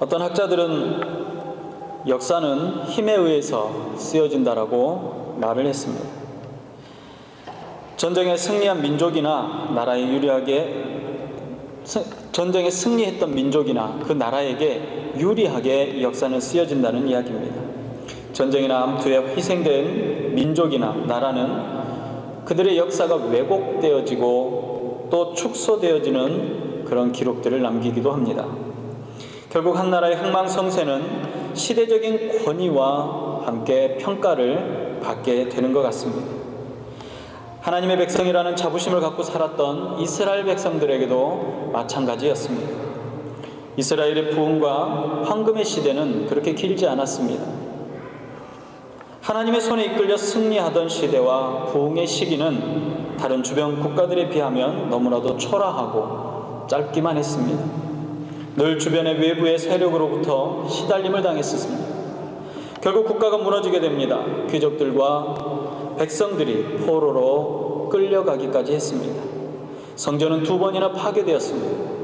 어떤 학자들은 역사는 힘에 의해서 쓰여진다라고 말을 했습니다. 전쟁에 승리한 민족이나 나라에 전쟁에 승리했던 민족이나 그 나라에게 유리하게 역사는 쓰여진다는 이야기입니다. 전쟁이나 암투에 희생된 민족이나 나라는 그들의 역사가 왜곡되어지고 또 축소되어지는 그런 기록들을 남기기도 합니다. 결국 한 나라의 흥망성쇠는 시대적인 권위와 함께 평가를 받게 되는 것 같습니다. 하나님의 백성이라는 자부심을 갖고 살았던 이스라엘 백성들에게도 마찬가지였습니다. 이스라엘의 부흥과 황금의 시대는 그렇게 길지 않았습니다. 하나님의 손에 이끌려 승리하던 시대와 부흥의 시기는 다른 주변 국가들에 비하면 너무나도 초라하고 짧기만 했습니다. 늘 주변의 외부의 세력으로부터 시달림을 당했습니다. 결국 국가가 무너지게 됩니다. 귀족들과 백성들이 포로로 끌려가기까지 했습니다. 성전은 2번이나 파괴되었습니다.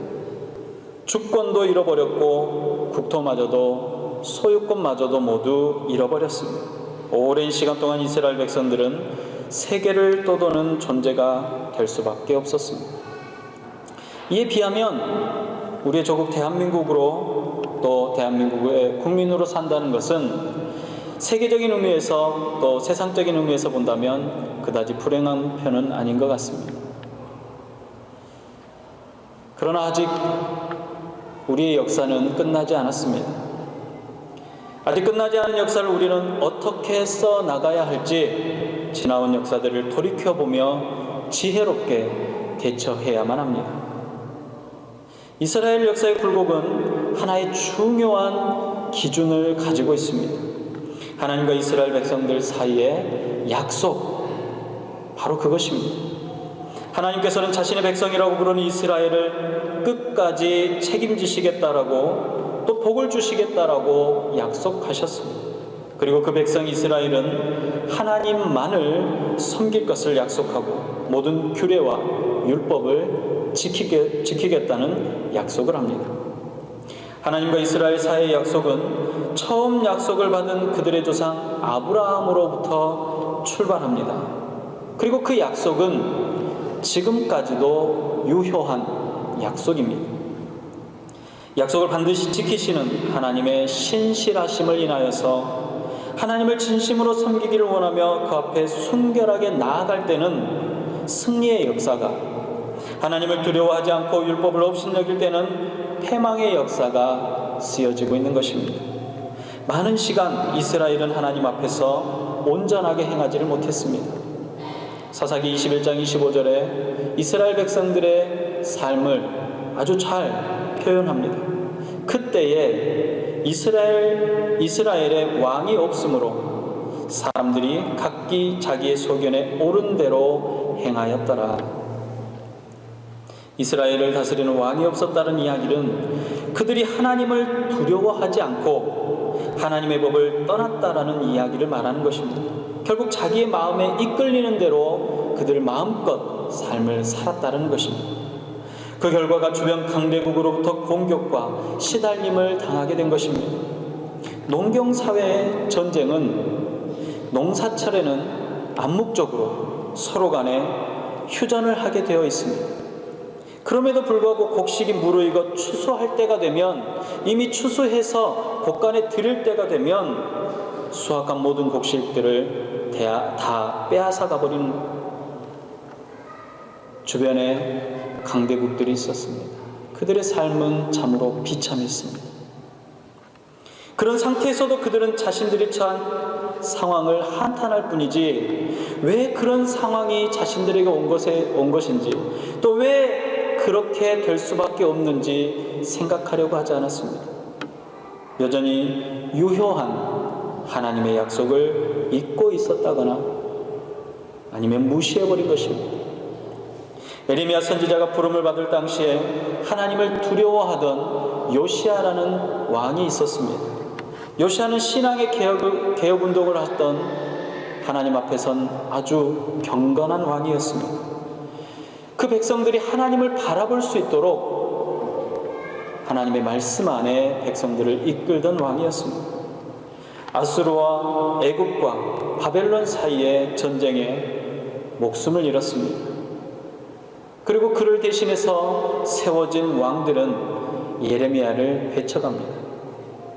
주권도 잃어버렸고 국토마저도 소유권마저도 모두 잃어버렸습니다. 오랜 시간 동안 이스라엘 백성들은 세계를 떠도는 존재가 될 수밖에 없었습니다. 이에 비하면 우리의 조국 대한민국으로 또 대한민국의 국민으로 산다는 것은 세계적인 의미에서 또 세상적인 의미에서 본다면 그다지 불행한 편은 아닌 것 같습니다. 그러나 아직 우리의 역사는 끝나지 않았습니다. 아직 끝나지 않은 역사를 우리는 어떻게 써나가야 할지 지나온 역사들을 돌이켜보며 지혜롭게 대처해야만 합니다. 이스라엘 역사의 굴곡은 하나의 중요한 기준을 가지고 있습니다. 하나님과 이스라엘 백성들 사이의 약속, 바로 그것입니다. 하나님께서는 자신의 백성이라고 부르는 이스라엘을 끝까지 책임지시겠다라고 또 복을 주시겠다라고 약속하셨습니다. 그리고 그 백성 이스라엘은 하나님만을 섬길 것을 약속하고 모든 규례와 율법을 지키겠다는 약속을 합니다. 하나님과 이스라엘 사이의 약속은 처음 약속을 받은 그들의 조상 아브라함으로부터 출발합니다. 그리고 그 약속은 지금까지도 유효한 약속입니다. 약속을 반드시 지키시는 하나님의 신실하심을 인하여서 하나님을 진심으로 섬기기를 원하며 그 앞에 순결하게 나아갈 때는 승리의 역사가, 하나님을 두려워하지 않고 율법을 업신여길 때는 패망의 역사가 쓰여지고 있는 것입니다. 많은 시간 이스라엘은 하나님 앞에서 온전하게 행하지를 못했습니다. 사사기 21장 25절에 이스라엘 백성들의 삶을 아주 잘 표현합니다. 그때에 이스라엘의 왕이 없으므로 사람들이 각기 자기의 소견에 옳은 대로 행하였더라. 이스라엘을 다스리는 왕이 없었다는 이야기는 그들이 하나님을 두려워하지 않고 하나님의 법을 떠났다라는 이야기를 말하는 것입니다. 결국 자기의 마음에 이끌리는 대로 그들 마음껏 삶을 살았다는 것입니다. 그 결과가 주변 강대국으로부터 공격과 시달림을 당하게 된 것입니다. 농경사회의 전쟁은 농사철에는 암묵적으로 서로 간에 휴전을 하게 되어 있습니다. 그럼에도 불구하고 곡식이 무르익어 추수할 때가 되면, 이미 추수해서 곡간에 들일 때가 되면 수확한 모든 곡식들을 다 빼앗아 가버리는 주변에 강대국들이 있었습니다. 그들의 삶은 참으로 비참했습니다. 그런 상태에서도 그들은 자신들이 처한 상황을 한탄할 뿐이지 왜 그런 상황이 자신들에게 온 것인지, 또 왜 그렇게 될 수밖에 없는지 생각하려고 하지 않았습니다. 여전히 유효한 하나님의 약속을 잊고 있었다거나 아니면 무시해버린 것입니다. 에레미야 선지자가 부름을 받을 당시에 하나님을 두려워하던 요시야라는 왕이 있었습니다. 요시야는 신앙의 개혁운동을 했던 하나님 앞에 선 아주 경건한 왕이었습니다. 그 백성들이 하나님을 바라볼 수 있도록 하나님의 말씀 안에 백성들을 이끌던 왕이었습니다. 아수르와 애굽과 바벨론 사이의 전쟁에 목숨을 잃었습니다. 그리고 그를 대신해서 세워진 왕들은 예레미야를 회쳐갑니다.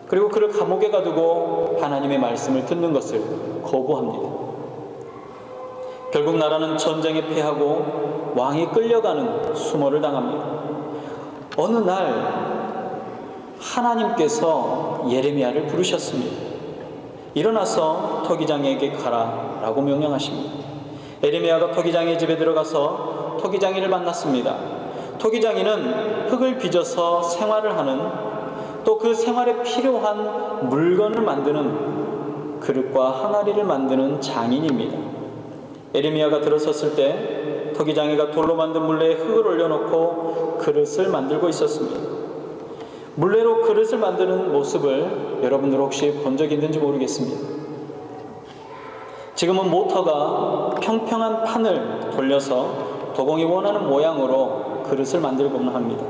그리고 그를 감옥에 가두고 하나님의 말씀을 듣는 것을 거부합니다. 결국 나라는 전쟁에 패하고 왕이 끌려가는 수모를 당합니다. 어느 날 하나님께서 예레미야를 부르셨습니다. 일어나서 토기장이에게 가라 라고 명령하십니다. 예레미야가 토기장이 집에 들어가서 토기장이를 만났습니다. 토기장이는 흙을 빚어서 생활을 하는, 또 그 생활에 필요한 물건을 만드는, 그릇과 항아리를 만드는 장인입니다. 예레미야가 들어섰을 때 토기장이가 돌로 만든 물레에 흙을 올려놓고 그릇을 만들고 있었습니다. 물레로 그릇을 만드는 모습을 여러분들 혹시 본 적 있는지 모르겠습니다. 지금은 모터가 평평한 판을 돌려서 도공이 원하는 모양으로 그릇을 만들곤 합니다.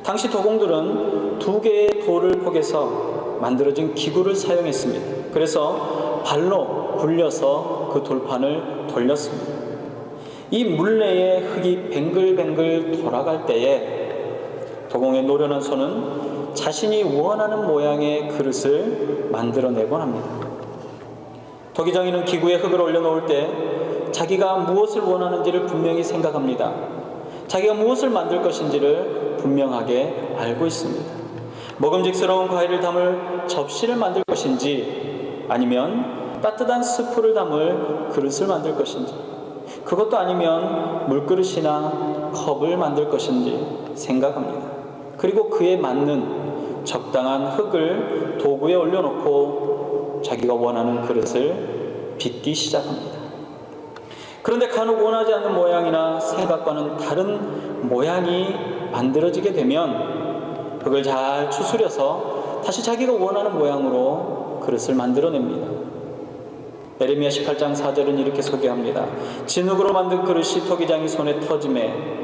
당시 도공들은 2개의 돌을 포개서 만들어진 기구를 사용했습니다. 그래서 발로 굴려서 그 돌판을 돌렸습니다. 이 물레의 흙이 뱅글뱅글 돌아갈 때에 도공의 노련한 손은 자신이 원하는 모양의 그릇을 만들어내곤 합니다. 토기장이는 기구에 흙을 올려놓을 때 자기가 무엇을 원하는지를 분명히 생각합니다. 자기가 무엇을 만들 것인지를 분명하게 알고 있습니다. 먹음직스러운 과일을 담을 접시를 만들 것인지, 아니면 따뜻한 스프를 담을 그릇을 만들 것인지, 그것도 아니면 물그릇이나 컵을 만들 것인지 생각합니다. 그리고 그에 맞는 적당한 흙을 도구에 올려놓고 자기가 원하는 그릇을 빚기 시작합니다. 그런데 간혹 원하지 않는 모양이나 생각과는 다른 모양이 만들어지게 되면 흙을 잘 추스려서 다시 자기가 원하는 모양으로 그릇을 만들어냅니다. 예레미야 18장 4절은 이렇게 소개합니다. 진흙으로 만든 그릇이 토기장이 손에 터짐에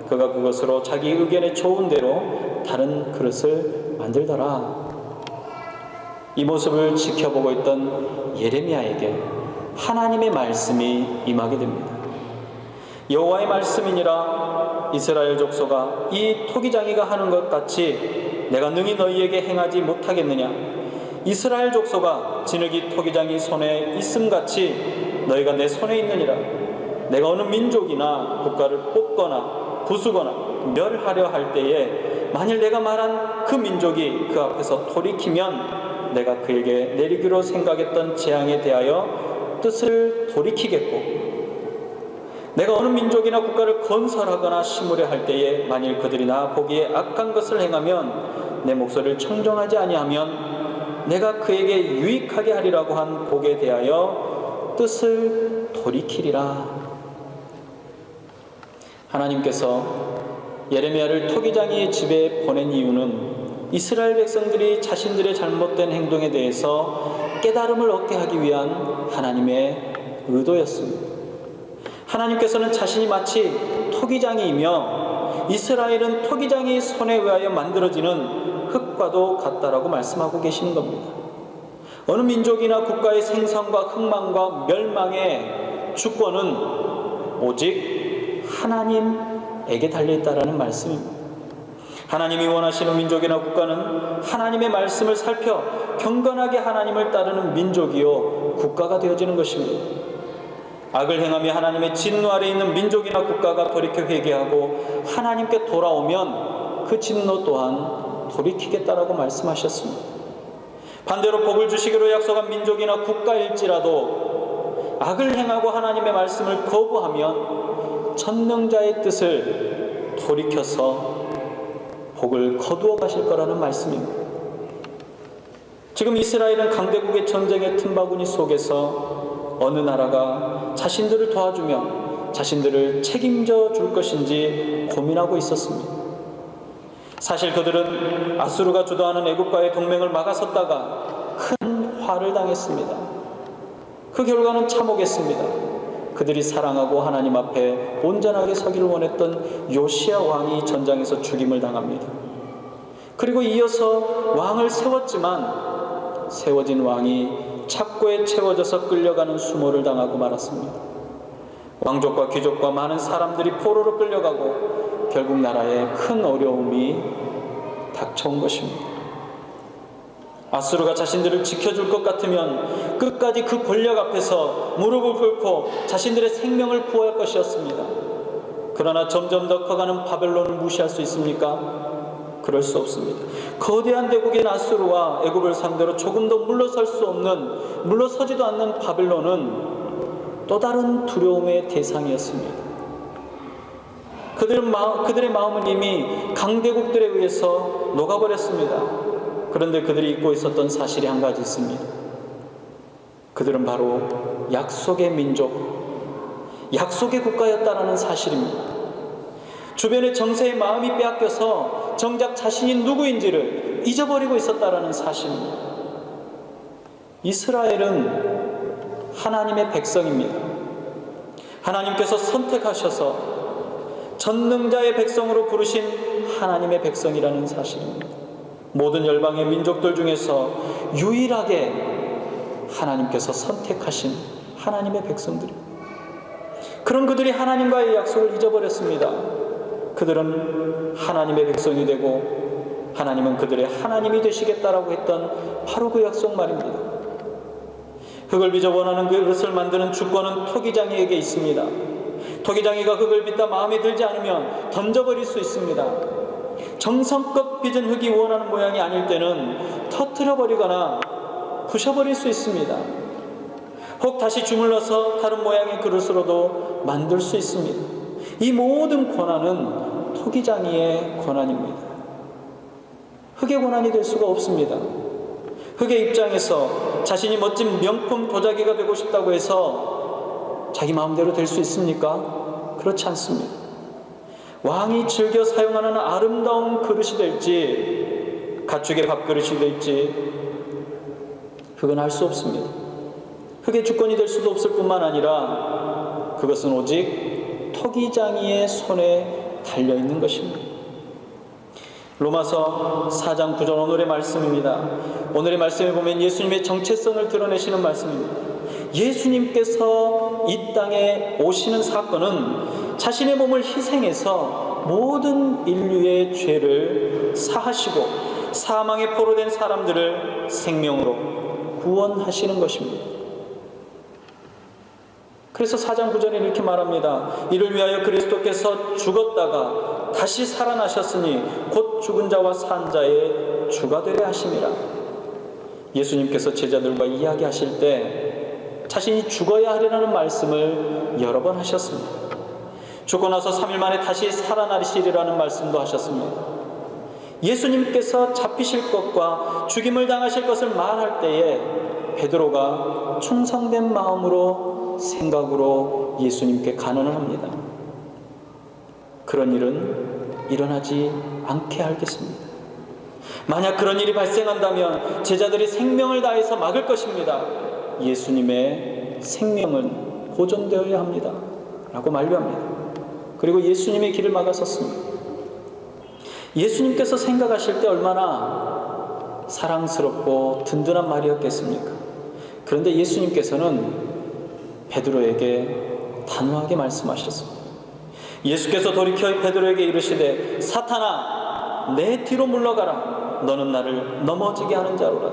그가 그것으로 자기 의견에 좋은 대로 다른 그릇을 만들더라. 이 모습을 지켜보고 있던 예레미야에게 하나님의 말씀이 임하게 됩니다. 여호와의 말씀이니라. 이스라엘 족속아, 이 토기장이가 하는 것 같이 내가 능히 너희에게 행하지 못하겠느냐? 이스라엘 족속아, 진흙이 토기장이 손에 있음같이 너희가 내 손에 있느니라. 내가 어느 민족이나 국가를 뽑거나 부수거나 멸하려 할 때에 만일 내가 말한 그 민족이 그 앞에서 돌이키면 내가 그에게 내리기로 생각했던 재앙에 대하여 뜻을 돌이키겠고, 내가 어느 민족이나 국가를 건설하거나 심으려 할 때에 만일 그들이 나 보기에 악한 것을 행하면 내 목소리를 청정하지 아니하면 내가 그에게 유익하게 하리라고 한 복에 대하여 뜻을 돌이키리라. 하나님께서 예레미야를 토기장이의 집에 보낸 이유는 이스라엘 백성들이 자신들의 잘못된 행동에 대해서 깨달음을 얻게 하기 위한 하나님의 의도였습니다. 하나님께서는 자신이 마치 토기장이이며 이스라엘은 토기장이 손에 의하여 만들어지는 흙과도 같다라고 말씀하고 계시는 겁니다. 어느 민족이나 국가의 생성과 흥망과 멸망의 주권은 오직 하나님에게 달려있다라는 말씀입니다. 하나님이 원하시는 민족이나 국가는 하나님의 말씀을 살펴 경건하게 하나님을 따르는 민족이요 국가가 되어지는 것입니다. 악을 행하며 하나님의 진노 아래 있는 민족이나 국가가 돌이켜 회개하고 하나님께 돌아오면 그 진노 또한 돌이키겠다라고 말씀하셨습니다. 반대로 복을 주시기로 약속한 민족이나 국가일지라도 악을 행하고 하나님의 말씀을 거부하면 천능자의 뜻을 돌이켜서 복을 거두어 가실 거라는 말씀입니다. 지금 이스라엘은 강대국의 전쟁의 틈바구니 속에서 어느 나라가 자신들을 도와주며 자신들을 책임져 줄 것인지 고민하고 있었습니다. 사실 그들은 아수르가 주도하는 애국과의 동맹을 막아섰다가 큰 화를 당했습니다. 그 결과는 참혹했습니다. 그들이 사랑하고 하나님 앞에 온전하게 서기를 원했던 요시야 왕이 전장에서 죽임을 당합니다. 그리고 이어서 왕을 세웠지만 세워진 왕이 착고에 채워져서 끌려가는 수모를 당하고 말았습니다. 왕족과 귀족과 많은 사람들이 포로로 끌려가고 결국 나라에 큰 어려움이 닥쳐온 것입니다. 아수르가 자신들을 지켜줄 것 같으면 끝까지 그 권력 앞에서 무릎을 꿇고 자신들의 생명을 구할 것이었습니다. 그러나 점점 더 커가는 바벨론을 무시할 수 있습니까? 그럴 수 없습니다. 거대한 대국인 아수르와 애굽을 상대로 조금 더 물러서지도 않는 바벨론은 또 다른 두려움의 대상이었습니다. 그들의 마음은 이미 강대국들에 의해서 녹아버렸습니다. 그런데 그들이 잊고 있었던 사실이 한 가지 있습니다. 그들은 바로 약속의 민족, 약속의 국가였다라는 사실입니다. 주변의 정세의 마음이 빼앗겨서 정작 자신이 누구인지를 잊어버리고 있었다라는 사실입니다. 이스라엘은 하나님의 백성입니다. 하나님께서 선택하셔서 전능자의 백성으로 부르신 하나님의 백성이라는 사실입니다. 모든 열방의 민족들 중에서 유일하게 하나님께서 선택하신 하나님의 백성들입니다. 그런 그들이 하나님과의 약속을 잊어버렸습니다. 그들은 하나님의 백성이 되고 하나님은 그들의 하나님이 되시겠다라고 했던 바로 그 약속 말입니다. 흙을 빚어 원하는 그릇을 만드는 주권은 토기장이에게 있습니다. 토기장이가 흙을 빚다 마음에 들지 않으면 던져버릴 수 있습니다. 정성껏 빚은 흙이 원하는 모양이 아닐 때는 터뜨려버리거나 부셔버릴 수 있습니다. 혹 다시 주물러서 다른 모양의 그릇으로도 만들 수 있습니다. 이 모든 권한은 토기장이의 권한입니다. 흙의 권한이 될 수가 없습니다. 흙의 입장에서 자신이 멋진 명품 도자기가 되고 싶다고 해서 자기 마음대로 될 수 있습니까? 그렇지 않습니다. 왕이 즐겨 사용하는 아름다운 그릇이 될지 가축의 밥그릇이 될지 흙은 알 수 없습니다. 흙의 주권이 될 수도 없을 뿐만 아니라 그것은 오직 토기장이의 손에 달려있는 것입니다. 로마서 4장 9절 오늘의 말씀입니다. 오늘의 말씀에 보면 예수님의 정체성을 드러내시는 말씀입니다. 예수님께서 이 땅에 오시는 사건은 자신의 몸을 희생해서 모든 인류의 죄를 사하시고 사망에 포로된 사람들을 생명으로 구원하시는 것입니다. 그래서 4장 9절에 이렇게 말합니다. 이를 위하여 그리스도께서 죽었다가 다시 살아나셨으니 곧 죽은 자와 산 자의 주가 되려 하심이라. 예수님께서 제자들과 이야기하실 때 자신이 죽어야 하리라는 말씀을 여러 번 하셨습니다. 죽고 나서 3일 만에 다시 살아나시리라는 말씀도 하셨습니다. 예수님께서 잡히실 것과 죽임을 당하실 것을 말할 때에 베드로가 충성된 마음으로 생각으로 예수님께 간언을 합니다. 그런 일은 일어나지 않게 하겠습니다. 만약 그런 일이 발생한다면 제자들이 생명을 다해서 막을 것입니다. 예수님의 생명은 보존되어야 합니다 라고 만류합니다. 그리고 예수님의 길을 막아섰습니다. 예수님께서 생각하실 때 얼마나 사랑스럽고 든든한 말이었겠습니까? 그런데 예수님께서는 베드로에게 단호하게 말씀하셨습니다. 예수께서 돌이켜 베드로에게 이르시되 사탄아 내 뒤로 물러가라. 너는 나를 넘어지게 하는 자로라.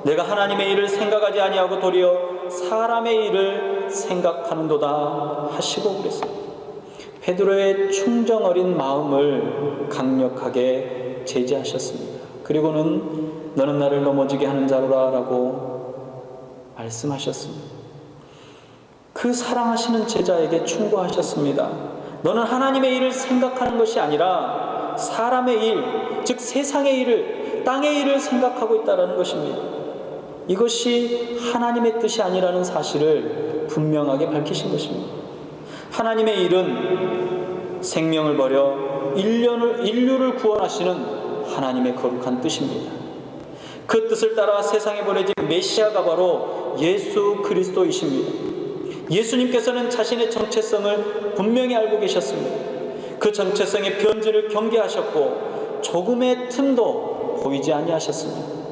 내가 하나님의 일을 생각하지 아니하고 도리어 사람의 일을 생각하는도다 하시고 그랬습니다. 베드로의 충정 어린 마음을 강력하게 제지하셨습니다. 그리고는 너는 나를 넘어지게 하는 자로라 라고 말씀하셨습니다. 그 사랑하시는 제자에게 충고하셨습니다. 너는 하나님의 일을 생각하는 것이 아니라 사람의 일, 즉 세상의 일을, 땅의 일을 생각하고 있다는 것입니다. 이것이 하나님의 뜻이 아니라는 사실을 분명하게 밝히신 것입니다. 하나님의 일은 생명을 버려 인류를 구원하시는 하나님의 거룩한 뜻입니다. 그 뜻을 따라 세상에 보내진 메시아가 바로 예수 그리스도이십니다. 예수님께서는 자신의 정체성을 분명히 알고 계셨습니다. 그 정체성의 변질을 경계하셨고 조금의 틈도 보이지 아니하셨습니다.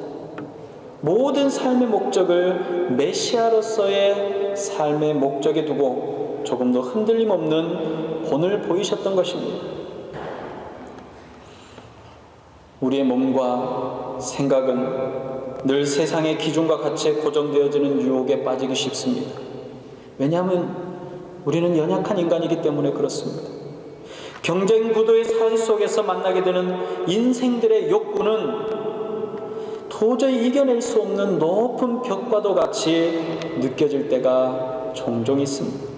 모든 삶의 목적을 메시아로서의 삶의 목적에 두고 조금도 흔들림 없는 본을 보이셨던 것입니다. 우리의 몸과 생각은 늘 세상의 기준과 가치에 고정되어지는 유혹에 빠지기 쉽습니다. 왜냐하면 우리는 연약한 인간이기 때문에 그렇습니다. 경쟁 구도의 사회 속에서 만나게 되는 인생들의 욕구는 도저히 이겨낼 수 없는 높은 벽과도 같이 느껴질 때가 종종 있습니다.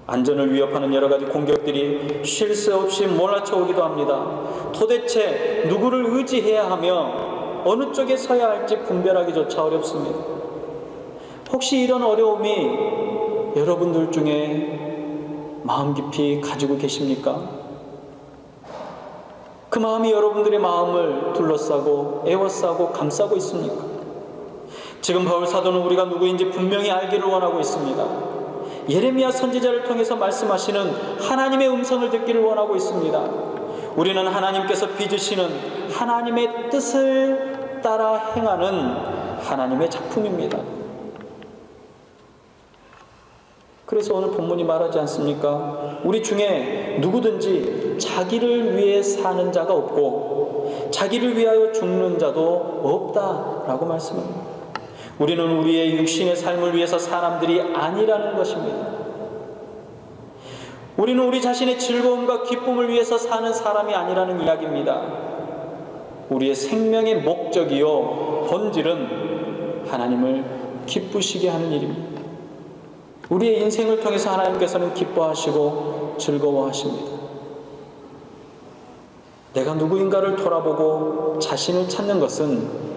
안전을 위협하는 여러 가지 공격들이 쉴 새 없이 몰아쳐 오기도 합니다. 도대체 누구를 의지해야 하며 어느 쪽에 서야 할지 분별하기조차 어렵습니다. 혹시 이런 어려움이 여러분들 중에 마음 깊이 가지고 계십니까? 그 마음이 여러분들의 마음을 둘러싸고 에워싸고 감싸고 있습니까? 지금 바울 사도는 우리가 누구인지 분명히 알기를 원하고 있습니다. 예레미야 선지자를 통해서 말씀하시는 하나님의 음성을 듣기를 원하고 있습니다. 우리는 하나님께서 빚으시는 하나님의 뜻을 따라 행하는 하나님의 작품입니다. 그래서 오늘 본문이 말하지 않습니까? 우리 중에 누구든지 자기를 위해 사는 자가 없고 자기를 위하여 죽는 자도 없다라고 말씀합니다. 우리는 우리의 육신의 삶을 위해서 사람들이 아니라는 것입니다. 우리는 우리 자신의 즐거움과 기쁨을 위해서 사는 사람이 아니라는 이야기입니다. 우리의 생명의 목적이요 본질은 하나님을 기쁘시게 하는 일입니다. 우리의 인생을 통해서 하나님께서는 기뻐하시고 즐거워하십니다. 내가 누구인가를 돌아보고 자신을 찾는 것은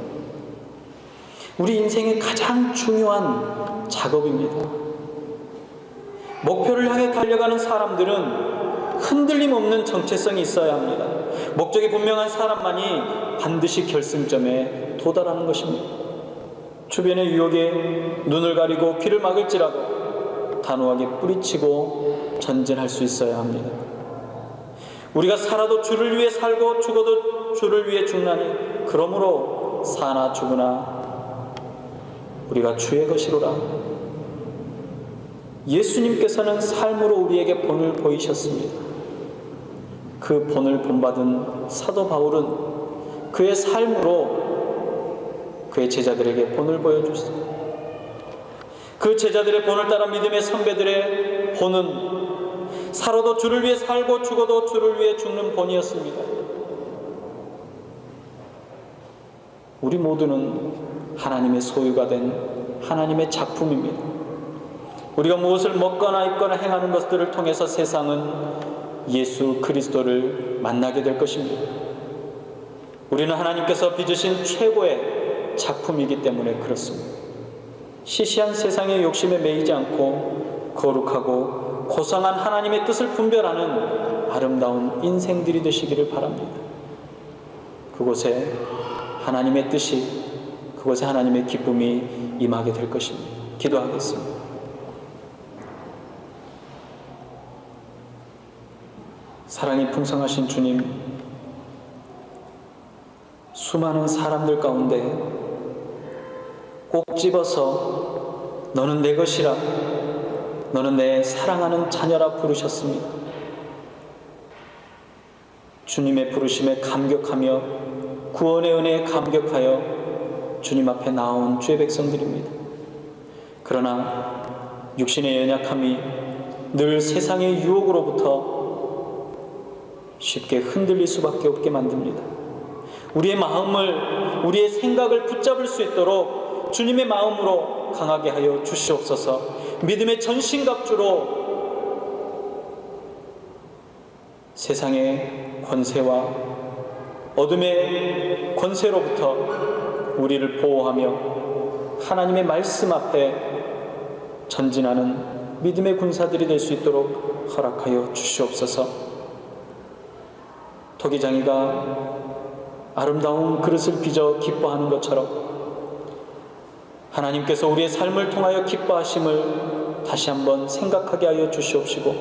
우리 인생의 가장 중요한 작업입니다. 목표를 향해 달려가는 사람들은 흔들림 없는 정체성이 있어야 합니다. 목적이 분명한 사람만이 반드시 결승점에 도달하는 것입니다. 주변의 유혹에 눈을 가리고 귀를 막을지라도 단호하게 뿌리치고 전진할 수 있어야 합니다. 우리가 살아도 주를 위해 살고 죽어도 주를 위해 죽나니 그러므로 사나 죽으나 우리가 주의 것이로라. 예수님께서는 삶으로 우리에게 본을 보이셨습니다. 그 본을 본받은 사도 바울은 그의 삶으로 그의 제자들에게 본을 보여주셨습니다. 그 제자들의 본을 따라 믿음의 선배들의 본은 살아도 주를 위해 살고 죽어도 주를 위해 죽는 본이었습니다. 우리 모두는 하나님의 소유가 된 하나님의 작품입니다. 우리가 무엇을 먹거나 입거나 행하는 것들을 통해서 세상은 예수 그리스도를 만나게 될 것입니다. 우리는 하나님께서 빚으신 최고의 작품이기 때문에 그렇습니다. 시시한 세상의 욕심에 매이지 않고 거룩하고 고상한 하나님의 뜻을 분별하는 아름다운 인생들이 되시기를 바랍니다. 그곳에 하나님의 뜻이, 그곳에 하나님의 기쁨이 임하게 될 것입니다. 기도하겠습니다. 사랑이 풍성하신 주님, 수많은 사람들 가운데 꼭 집어서 너는 내 것이라, 너는 내 사랑하는 자녀라 부르셨습니다. 주님의 부르심에 감격하며 구원의 은혜에 감격하여 주님 앞에 나온 주의 백성들입니다. 그러나 육신의 연약함이 늘 세상의 유혹으로부터 쉽게 흔들릴 수밖에 없게 만듭니다. 우리의 마음을, 우리의 생각을 붙잡을 수 있도록 주님의 마음으로 강하게 하여 주시옵소서. 믿음의 전신갑주로 세상의 권세와 어둠의 권세로부터 우리를 보호하며 하나님의 말씀 앞에 전진하는 믿음의 군사들이 될 수 있도록 허락하여 주시옵소서. 토기장이가 아름다운 그릇을 빚어 기뻐하는 것처럼 하나님께서 우리의 삶을 통하여 기뻐하심을 다시 한번 생각하게 하여 주시옵시고,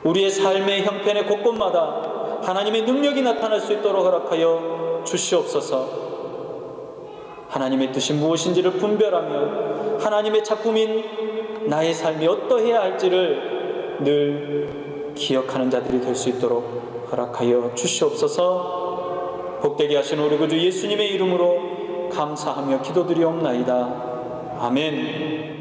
우리의 삶의 형편의 곳곳마다 하나님의 능력이 나타날 수 있도록 허락하여 주시옵소서. 하나님의 뜻이 무엇인지를 분별하며 하나님의 작품인 나의 삶이 어떠해야 할지를 늘 기억하는 자들이 될 수 있도록 허락하여 주시옵소서. 복되게 하신 우리 구주 예수님의 이름으로 감사하며 기도드리옵나이다. 아멘.